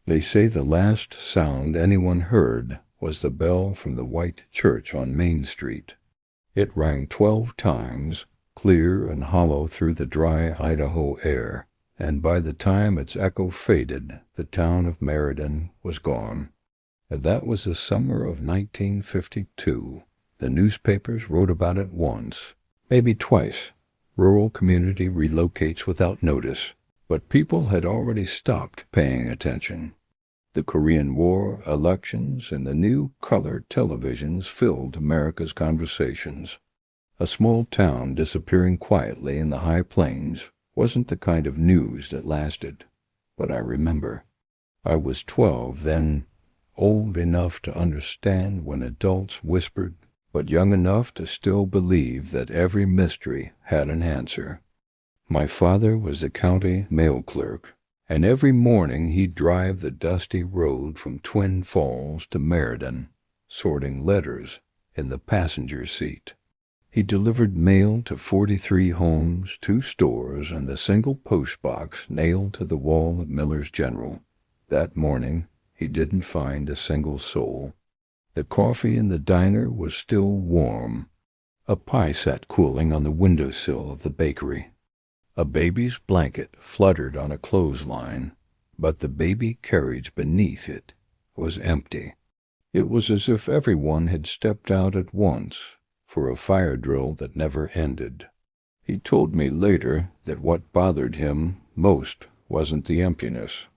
They say the last sound anyone heard was the bell from the white church on Main Street. It rang 12 times, clear and hollow through the dry Idaho air, and by the time its echo faded, the town of Meriden was gone. And that was the summer of 1952. The newspapers wrote about it once, maybe twice. Rural community relocates without notice, but people had already stopped paying attention. The Korean War, elections, and the new color televisions filled America's conversations. A small town disappearing quietly in the high plains wasn't the kind of news that lasted. But I remember. I was 12 then, old enough to understand when adults whispered, but young enough to still believe that every mystery had an answer. My father was the county mail clerk, and every morning he'd drive the dusty road from Twin Falls to Meriden, sorting letters in the passenger seat. He delivered mail to 43 homes, 2 stores, and the single post box nailed to the wall of Miller's General. That morning, he didn't find a single soul. The coffee in the diner was still warm. A pie sat cooling on the windowsill of the bakery. A baby's blanket fluttered on a clothesline, but the baby carriage beneath it was empty. It was as if everyone had stepped out at once for a fire drill that never ended. He told me later that what bothered him most wasn't the emptiness.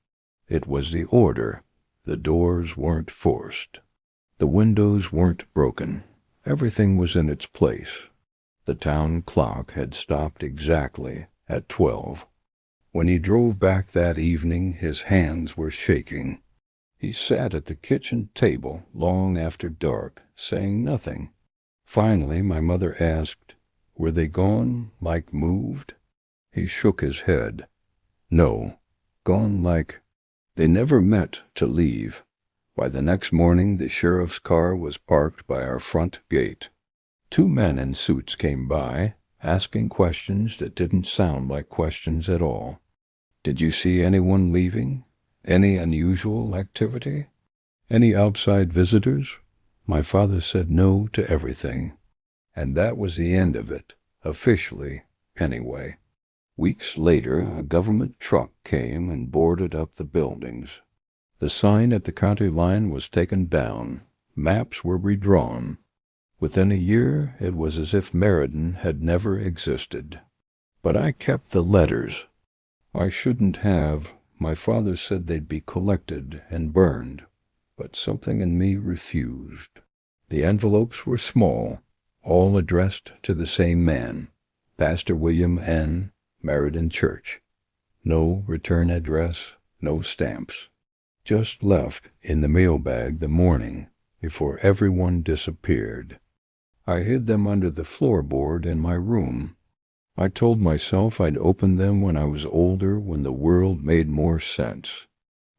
It was the order. The doors weren't forced. The windows weren't broken. Everything was in its place. The town clock had stopped exactly at 12. When he drove back that evening, his hands were shaking. He sat at the kitchen table long after dark, saying nothing. Finally, my mother asked, "Were they gone, like moved?" He shook his head. "No, gone like—" They never met to leave. By the next morning, the sheriff's car was parked by our front gate. 2 men in suits came by, asking questions that didn't sound like questions at all. "Did you see anyone leaving? Any unusual activity? Any outside visitors?" My father said no to everything. And that was the end of it, officially, anyway. Weeks later, a government truck came and boarded up the buildings. The sign at the county line was taken down. Maps were redrawn. Within a year, it was as if Meriden had never existed. But I kept the letters. I shouldn't have. My father said they'd be collected and burned, but something in me refused. The envelopes were small, all addressed to the same man, Pastor William N., Meriden Church. No return address, no stamps. Just left in the mailbag the morning before everyone disappeared. I hid them under the floorboard in my room. I told myself I'd open them when I was older, when the world made more sense.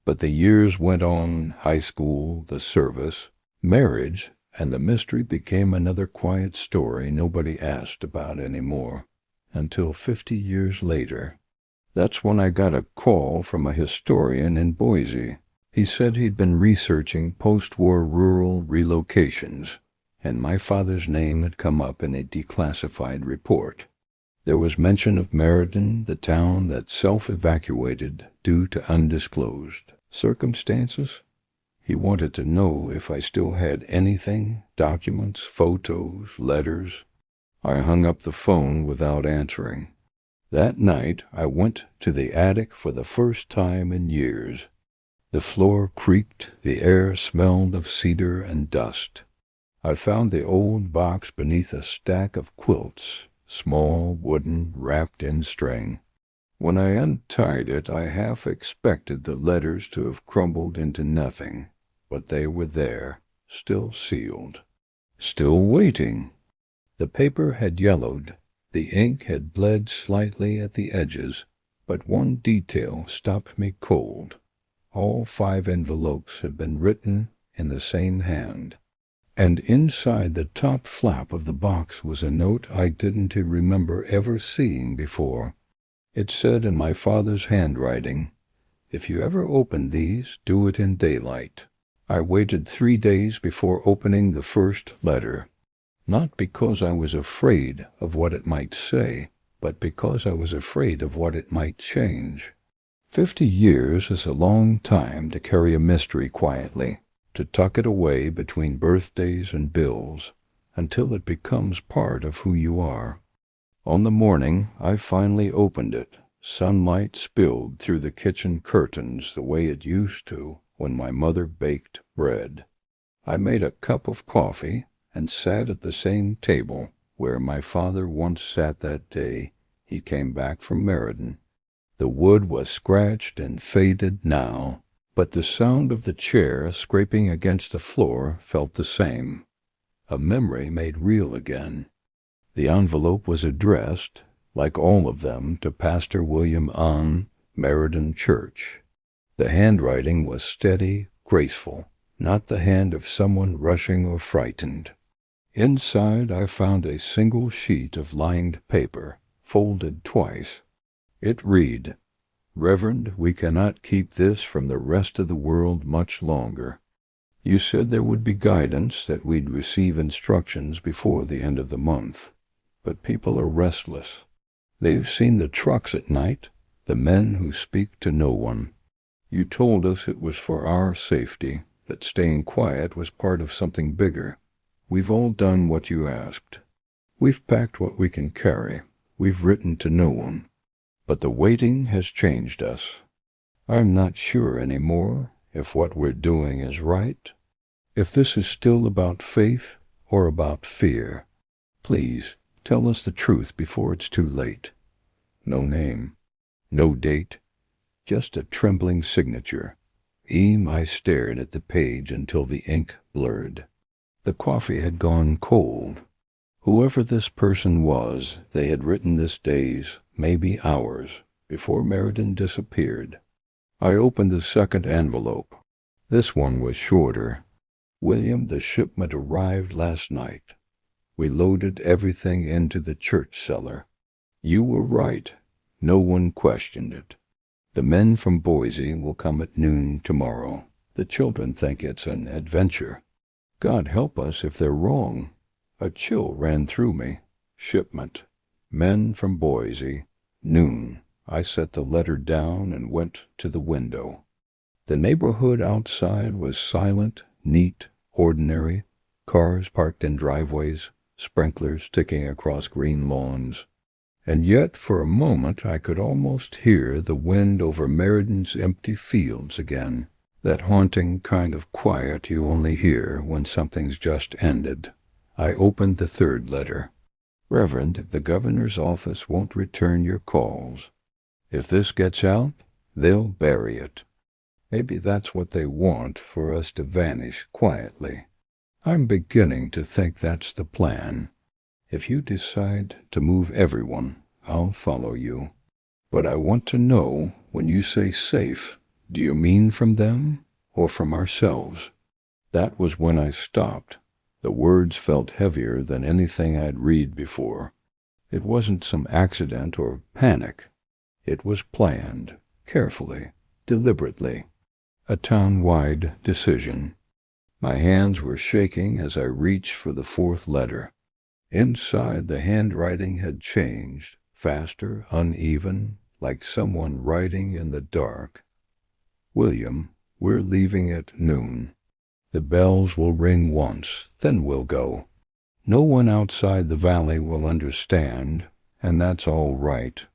But the years went on, high school, the service, marriage, and the mystery became another quiet story nobody asked about anymore, until 50 years later. That's when I got a call from a historian in Boise. He said he'd been researching post-war rural relocations, and my father's name had come up in a declassified report. There was mention of Meriden, the town that self-evacuated due to undisclosed circumstances. He wanted to know if I still had anything, documents, photos, letters. I hung up the phone without answering. That night, I went to the attic for the first time in years. The floor creaked, the air smelled of cedar and dust. I found the old box beneath a stack of quilts, small, wooden, wrapped in string. When I untied it, I half expected the letters to have crumbled into nothing, but they were there, still sealed, still waiting. The paper had yellowed, the ink had bled slightly at the edges, but one detail stopped me cold. All 5 envelopes had been written in the same hand, and inside the top flap of the box was a note I didn't remember ever seeing before. It said in my father's handwriting, If you ever open these, do it in daylight. I waited 3 days before opening the first letter, not because I was afraid of what it might say, but because I was afraid of what it might change. 50 years is a long time to carry a mystery quietly, to tuck it away between birthdays and bills, until it becomes part of who you are. On the morning I finally opened it, sunlight spilled through the kitchen curtains the way it used to when my mother baked bread. I made a cup of coffee and sat at the same table where my father once sat that day he came back from Meriden. The wood was scratched and faded now, but the sound of the chair scraping against the floor felt the same. A memory made real again. The envelope was addressed, like all of them, to Pastor William on Meriden Church. The handwriting was steady, graceful, not the hand of someone rushing or frightened. Inside I found a single sheet of lined paper, folded twice. It read, "Reverend, we cannot keep this from the rest of the world much longer. You said there would be guidance, that we'd receive instructions before the end of the month. But people are restless. They've seen the trucks at night, the men who speak to no one. You told us it was for our safety, that staying quiet was part of something bigger. We've all done what you asked. We've packed what we can carry. We've written to no one. But the waiting has changed us. I'm not sure anymore if what we're doing is right, if this is still about faith or about fear. Please tell us the truth before it's too late." No name, no date, just a trembling signature. I stared at the page until the ink blurred. The coffee had gone cold. Whoever this person was, they had written this days, maybe hours, before Meriden disappeared. I opened the second envelope. This one was shorter. "William, the shipment arrived last night. We loaded everything into the church cellar. You were right. No one questioned it. The men from Boise will come at noon tomorrow. The children think it's an adventure. God help us if they're wrong." A chill ran through me. Shipment. Men from Boise. Noon. I set the letter down and went to the window. The neighborhood outside was silent, neat, ordinary. Cars parked in driveways, sprinklers ticking across green lawns. And yet, for a moment, I could almost hear the wind over Meriden's empty fields again, that haunting kind of quiet you only hear when something's just ended. I opened the third letter. "Reverend, the governor's office won't return your calls. If this gets out, they'll bury it. Maybe that's what they want, for us to vanish quietly. I'm beginning to think that's the plan. If you decide to move everyone, I'll follow you. But I want to know, when you say safe, do you mean from them or from ourselves?" That was when I stopped. The words felt heavier than anything I'd read before. It wasn't some accident or panic. It was planned, carefully, deliberately. A town-wide decision. My hands were shaking as I reached for the fourth letter. Inside, the handwriting had changed, faster, uneven, like someone writing in the dark. "William, we're leaving at noon. The bells will ring once, then we'll go. No one outside the valley will understand, and that's all right.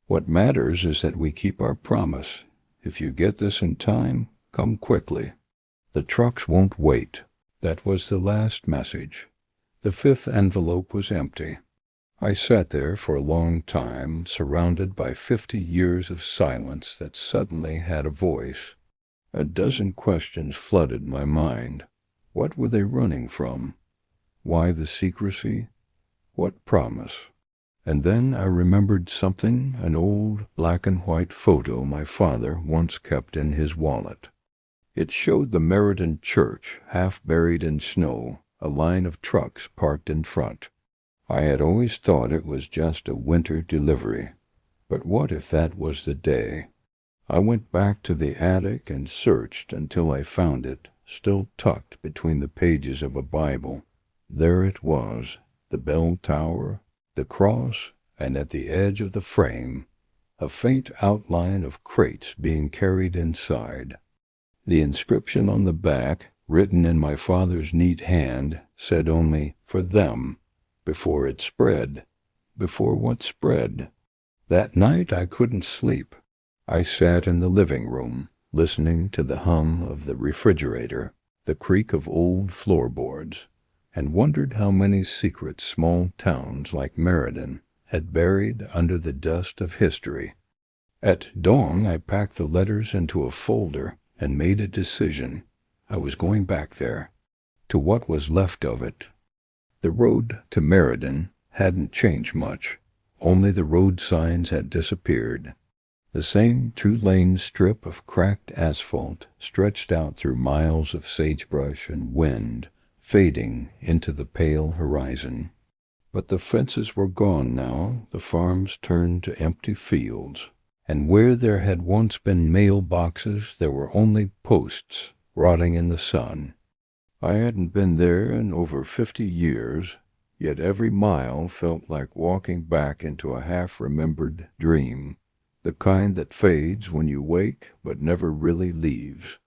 What matters is that we keep our promise. If you get this in time, come quickly. The trucks won't wait." That was the last message. The fifth envelope was empty. I sat there for a long time, surrounded by 50 years of silence that suddenly had a voice. A dozen questions flooded my mind. What were they running from? Why the secrecy? What promise? And then I remembered something, an old black-and-white photo my father once kept in his wallet. It showed the Meriden church, half buried in snow, a line of trucks parked in front. I had always thought it was just a winter delivery. But what if that was the day? I went back to the attic and searched until I found it, still tucked between the pages of a Bible. There it was, the bell tower, the cross, and at the edge of the frame, a faint outline of crates being carried inside. The inscription on the back, written in my father's neat hand, said only, "For them," before it spread. Before what spread? That night I couldn't sleep. I sat in the living room, listening to the hum of the refrigerator, the creak of old floorboards, and wondered how many secrets small towns like Meriden had buried under the dust of history. At dawn I packed the letters into a folder and made a decision. I was going back there, to what was left of it. The road to Meriden hadn't changed much. Only the road signs had disappeared. The same two-lane strip of cracked asphalt stretched out through miles of sagebrush and wind, fading into the pale horizon. But the fences were gone now, the farms turned to empty fields, and where there had once been mailboxes there were only posts rotting in the sun. I hadn't been there in over 50 years, yet every mile felt like walking back into a half-remembered dream, the kind that fades when you wake but never really leaves.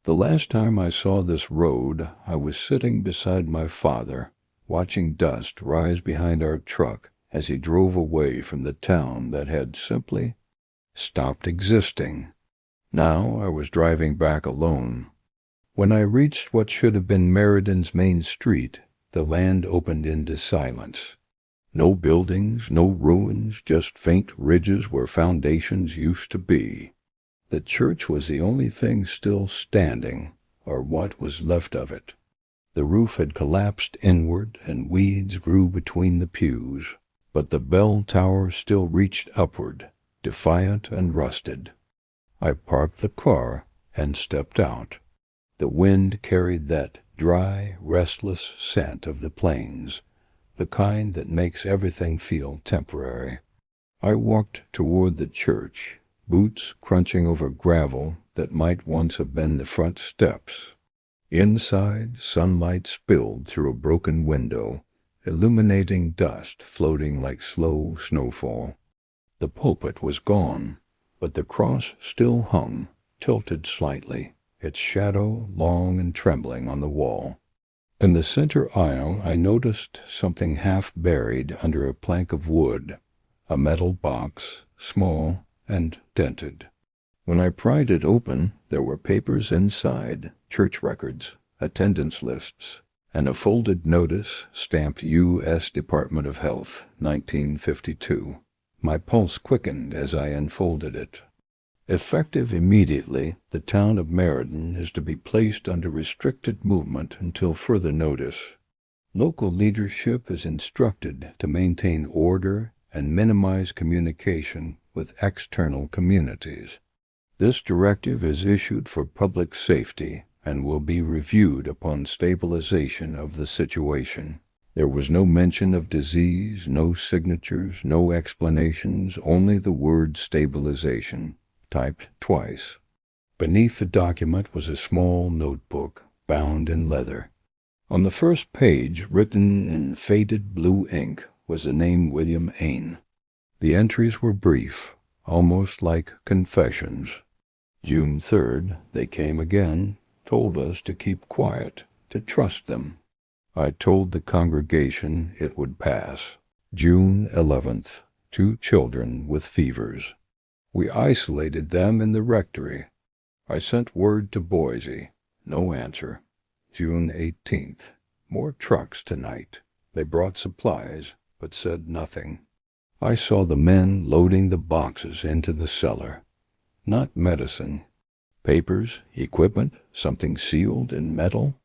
The last time I saw this road, I was sitting beside my father, watching dust rise behind our truck as he drove away from the town that had simply stopped existing. Now I was driving back alone. When I reached what should have been Meriden's main street, the land opened into silence. No buildings, no ruins, just faint ridges where foundations used to be. The church was the only thing still standing, or what was left of it. The roof had collapsed inward, and weeds grew between the pews, but the bell tower still reached upward, defiant and rusted. I parked the car and stepped out. The wind carried that dry, restless scent of the plains, the kind that makes everything feel temporary. I walked toward the church, boots crunching over gravel that might once have been the front steps. Inside, sunlight spilled through a broken window, illuminating dust floating like slow snowfall. The pulpit was gone, but the cross still hung, tilted slightly, its shadow long and trembling on the wall. In the center aisle I noticed something half buried under a plank of wood, a metal box, small and dented. When I pried it open, there were papers inside, church records, attendance lists, and a folded notice stamped U.S. Department of Health, 1952. My pulse quickened as I unfolded it. Effective immediately, the town of Meriden is to be placed under restricted movement until further notice. Local leadership is instructed to maintain order and minimize communication with external communities. This directive is issued for public safety and will be reviewed upon stabilization of the situation. There was no mention of disease, no signatures, no explanations, only the word stabilization, typed twice. Beneath the document was a small notebook, bound in leather. On the first page, written in faded blue ink, was the name William Ain. The entries were brief, almost like confessions. June 3rd, they came again, told us to keep quiet, to trust them. I told the congregation it would pass. June 11th, 2 children with fevers. We isolated them in the rectory. I sent word to Boise. No answer. June 18th. More trucks tonight. They brought supplies, but said nothing. I saw the men loading the boxes into the cellar. Not medicine. Papers, equipment, something sealed in metal.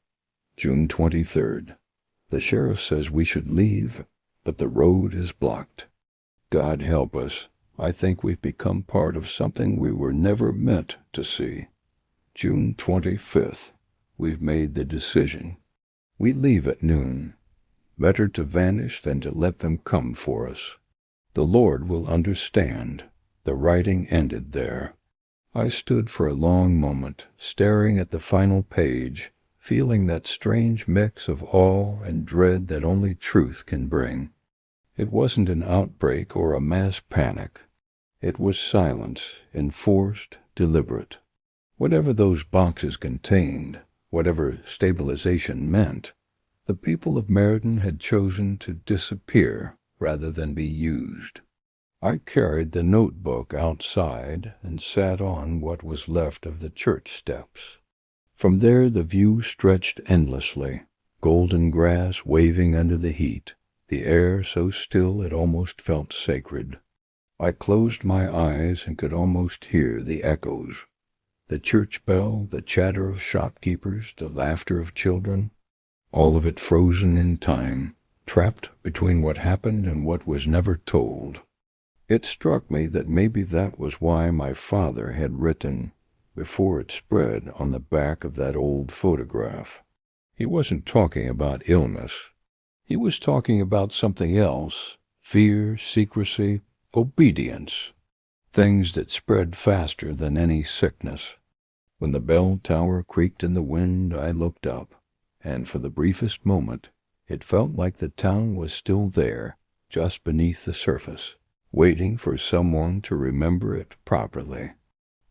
June 23rd. The sheriff says we should leave, but the road is blocked. God help us. I think we've become part of something we were never meant to see. June 25th. We've made the decision. We leave at noon. Better to vanish than to let them come for us. The Lord will understand. The writing ended there. I stood for a long moment, staring at the final page, feeling that strange mix of awe and dread that only truth can bring. It wasn't an outbreak or a mass panic. It was silence, enforced, deliberate. Whatever those boxes contained, whatever stabilization meant, the people of Meriden had chosen to disappear rather than be used. I carried the notebook outside and sat on what was left of the church steps. From there the view stretched endlessly, golden grass waving under the heat, the air so still it almost felt sacred. I closed my eyes and could almost hear the echoes. The church bell, the chatter of shopkeepers, the laughter of children, all of it frozen in time, trapped between what happened and what was never told. It struck me that maybe that was why my father had written, before it spread, on the back of that old photograph. He wasn't talking about illness. He was talking about something else: fear, secrecy, obedience, things that spread faster than any sickness. When the bell tower creaked in the wind, I looked up, and for the briefest moment, it felt like the town was still there, just beneath the surface, waiting for someone to remember it properly.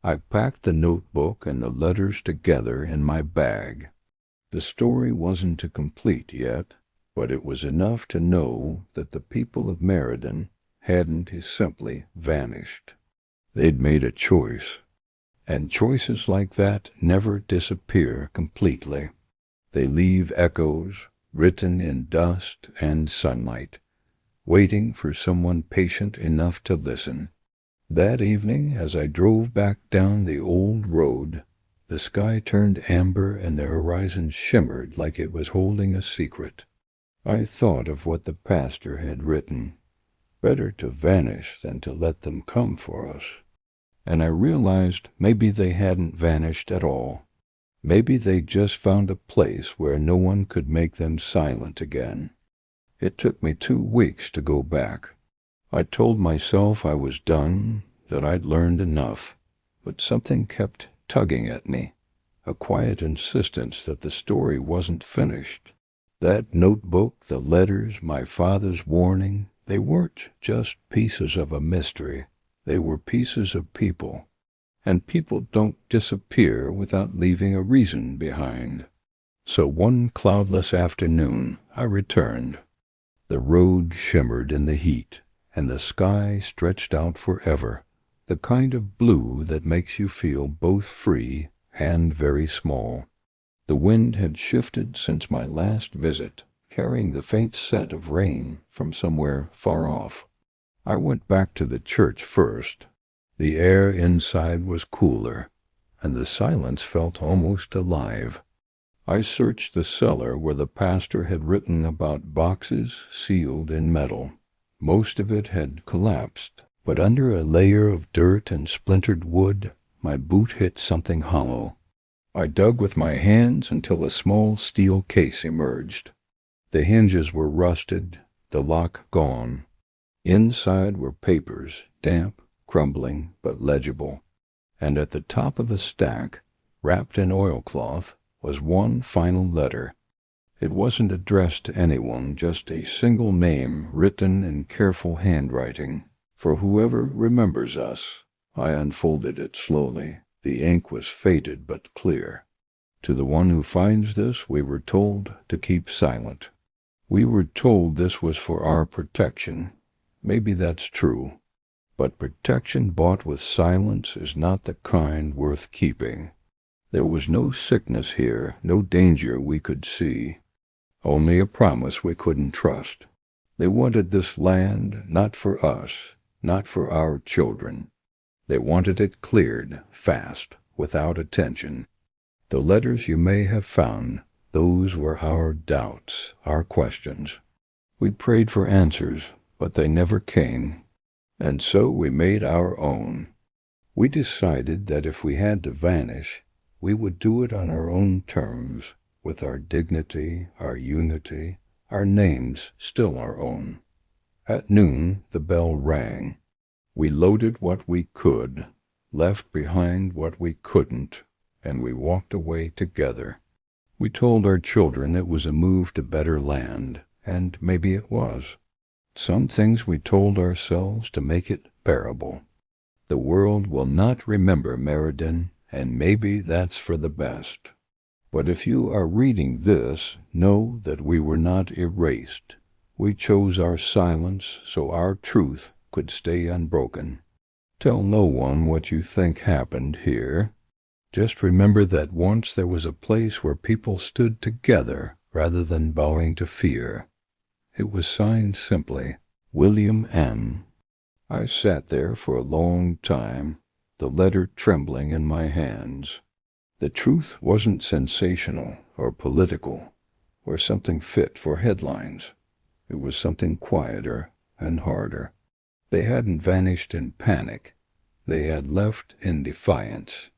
I packed the notebook and the letters together in my bag. The story wasn't complete yet, but it was enough to know that the people of Meriden hadn't simply vanished. They'd made a choice, and choices like that never disappear completely. They leave echoes, written in dust and sunlight, waiting for someone patient enough to listen. That evening, as I drove back down the old road, the sky turned amber and the horizon shimmered like it was holding a secret. I thought of what the pastor had written: better to vanish than to let them come for us. And I realized maybe they hadn't vanished at all. Maybe they just found a place where no one could make them silent again. It took me 2 weeks to go back. I told myself I was done, that I'd learned enough, but something kept tugging at me, a quiet insistence that the story wasn't finished. That notebook, the letters, my father's warning, they weren't just pieces of a mystery. They were pieces of people, and people don't disappear without leaving a reason behind. So one cloudless afternoon I returned. The road shimmered in the heat, and the sky stretched out forever, the kind of blue that makes you feel both free and very small. The wind had shifted since my last visit, carrying the faint scent of rain from somewhere far off. I went back to the church first. The air inside was cooler, and the silence felt almost alive. I searched the cellar where the pastor had written about boxes sealed in metal. Most of it had collapsed, but under a layer of dirt and splintered wood, my boot hit something hollow. I dug with my hands until a small steel case emerged. The hinges were rusted, the lock gone. Inside were papers, damp, crumbling, but legible. And at the top of the stack, wrapped in oilcloth, was one final letter. It wasn't addressed to anyone, just a single name written in careful handwriting. For whoever remembers us. I unfolded it slowly. The ink was faded but clear. To the one who finds this, we were told to keep silent. We were told this was for our protection. Maybe that's true. But protection bought with silence is not the kind worth keeping. There was no sickness here, no danger we could see. Only a promise we couldn't trust. They wanted this land not for us, not for our children. They wanted it cleared, fast, without attention. The letters you may have found, those were our doubts, our questions. We prayed for answers, but they never came. And so we made our own. We decided that if we had to vanish, we would do it on our own terms, with our dignity, our unity, our names still our own. At noon, the bell rang. We loaded what we could, left behind what we couldn't, and we walked away together. We told our children it was a move to better land, and maybe it was. Some things we told ourselves to make it bearable. The world will not remember Meriden, and maybe that's for the best. But if you are reading this, know that we were not erased. We chose our silence so our truth could stay unbroken. Tell no one what you think happened here. Just remember that once there was a place where people stood together rather than bowing to fear. It was signed simply, William N. I sat there for a long time, the letter trembling in my hands. The truth wasn't sensational or political or something fit for headlines. It was something quieter and harder. They hadn't vanished in panic. They had left in defiance.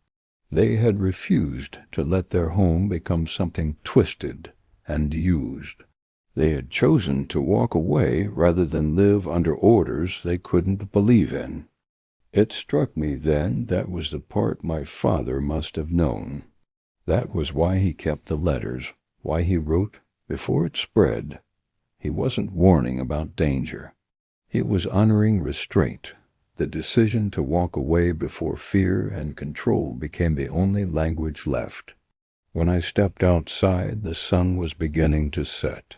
They had refused to let their home become something twisted and used. They had chosen to walk away rather than live under orders they couldn't believe in. It struck me then that was the part my father must have known. That was why he kept the letters, why he wrote before it spread. He wasn't warning about danger. He was honoring restraint, the decision to walk away before fear and control became the only language left. When I stepped outside, the sun was beginning to set.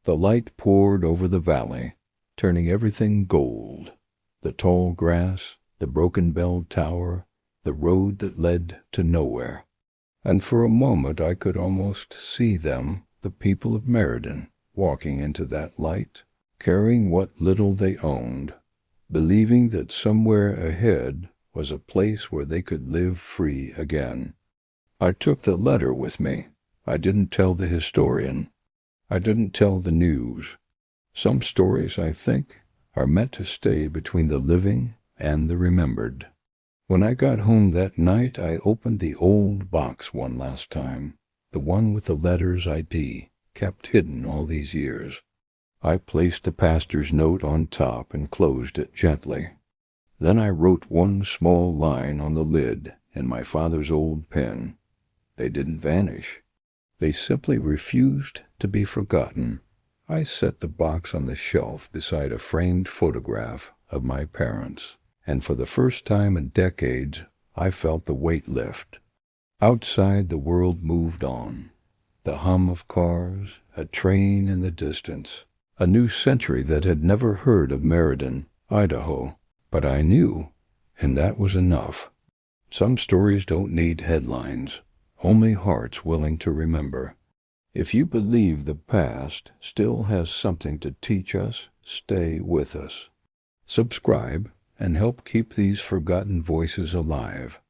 The light poured over the valley, turning everything gold. The tall grass, the broken bell tower, the road that led to nowhere. And for a moment I could almost see them, the people of Meriden, walking into that light, carrying what little they owned, believing that somewhere ahead was a place where they could live free again. I took the letter with me. I didn't tell the historian. I didn't tell the news. Some stories, I think, are meant to stay between the living and the remembered. When I got home that night, I opened the old box one last time, the one with the letters ID, kept hidden all these years. I placed the pastor's note on top and closed it gently. Then I wrote one small line on the lid in my father's old pen. They didn't vanish. They simply refused to be forgotten. I set the box on the shelf beside a framed photograph of my parents, and for the first time in decades, I felt the weight lift. Outside, the world moved on. The hum of cars, a train in the distance, a new century that had never heard of Meriden, Idaho. But I knew, and that was enough. Some stories don't need headlines, only hearts willing to remember. If you believe the past still has something to teach us, stay with us. Subscribe and help keep these forgotten voices alive.